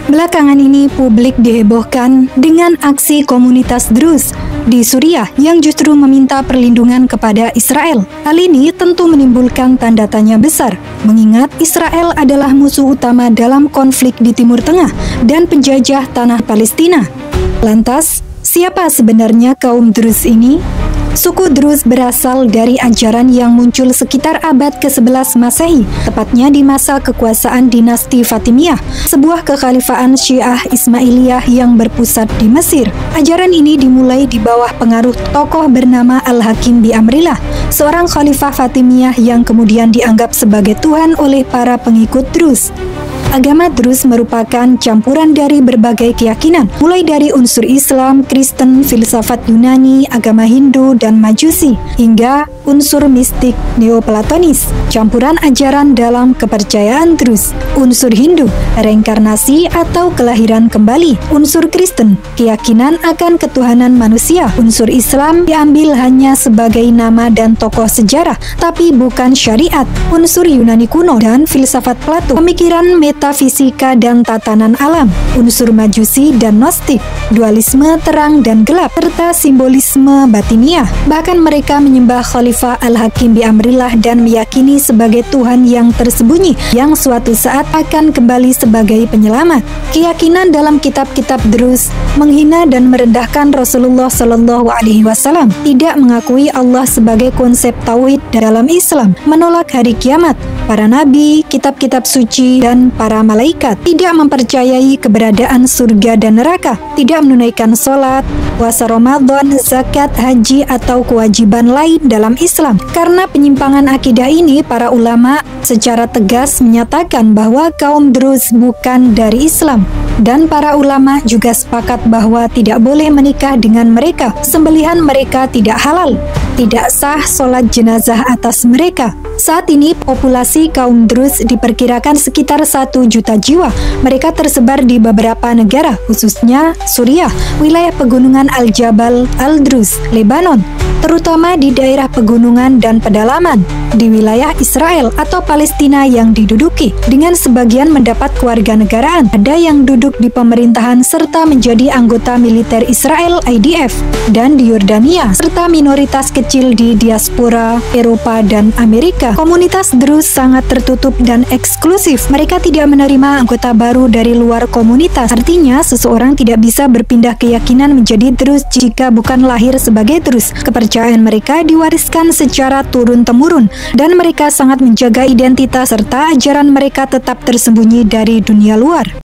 Belakangan ini publik dihebohkan dengan aksi komunitas Druze di Suriah yang justru meminta perlindungan kepada Israel. Hal ini tentu menimbulkan tanda tanya besar, mengingat Israel adalah musuh utama dalam konflik di Timur Tengah dan penjajah tanah Palestina. Lantas, siapa sebenarnya kaum Druze ini? Suku Druze berasal dari ajaran yang muncul sekitar abad ke-11 Masehi, tepatnya di masa kekuasaan dinasti Fatimiyah, sebuah kekhalifahan Syiah Ismailiyah yang berpusat di Mesir. Ajaran ini dimulai di bawah pengaruh tokoh bernama Al-Hakim bi Amrillah, seorang khalifah Fatimiyah yang kemudian dianggap sebagai Tuhan oleh para pengikut Druze. Agama Druze merupakan campuran dari berbagai keyakinan, mulai dari unsur Islam, Kristen, filsafat Yunani, agama Hindu, dan Majusi, hingga unsur mistik Neoplatonis, campuran ajaran dalam kepercayaan Druze, unsur Hindu, reinkarnasi atau kelahiran kembali, unsur Kristen, keyakinan akan ketuhanan manusia, unsur Islam diambil hanya sebagai nama dan tokoh sejarah, tapi bukan syariat, unsur Yunani kuno dan filsafat Plato, pemikiran metafisika dan tatanan alam, unsur Majusi dan Gnostik, dualisme terang dan gelap, serta simbolisme batiniah. Bahkan mereka menyembah Khalifah Al-Hakim bi Amrillah dan meyakini sebagai Tuhan yang tersembunyi yang suatu saat akan kembali sebagai penyelamat. Keyakinan dalam kitab-kitab Druze menghina dan merendahkan Rasulullah Shallallahu Alaihi Wasallam, tidak mengakui Allah sebagai konsep tauhid dalam Islam, menolak hari kiamat, para nabi, kitab-kitab suci, dan para malaikat, tidak mempercayai keberadaan surga dan neraka, tidak menunaikan sholat, puasa Ramadan, zakat, haji, atau kewajiban lain dalam Islam. Karena penyimpangan akidah ini, para ulama secara tegas menyatakan bahwa kaum Druze bukan dari Islam. Dan para ulama juga sepakat bahwa tidak boleh menikah dengan mereka, sembelihan mereka tidak halal, tidak sah sholat jenazah atas mereka. Saat ini populasi kaum Druze diperkirakan sekitar 1 juta jiwa. Mereka tersebar di beberapa negara, khususnya Suriah, wilayah pegunungan Al-Jabal Al-Druze, Lebanon, terutama di daerah pegunungan dan pedalaman, di wilayah Israel atau Palestina yang diduduki, dengan sebagian mendapat kewarganegaraan, ada yang duduk di pemerintahan serta menjadi anggota militer Israel IDF, dan di Yordania, serta minoritas kecil di diaspora Eropa dan Amerika. Komunitas Druze sangat tertutup dan eksklusif. Mereka tidak menerima anggota baru dari luar komunitas. Artinya, seseorang tidak bisa berpindah keyakinan menjadi Druze jika bukan lahir sebagai Druze. Kepercayaan mereka diwariskan secara turun-temurun, dan mereka sangat menjaga identitas serta ajaran mereka tetap tersembunyi dari dunia luar.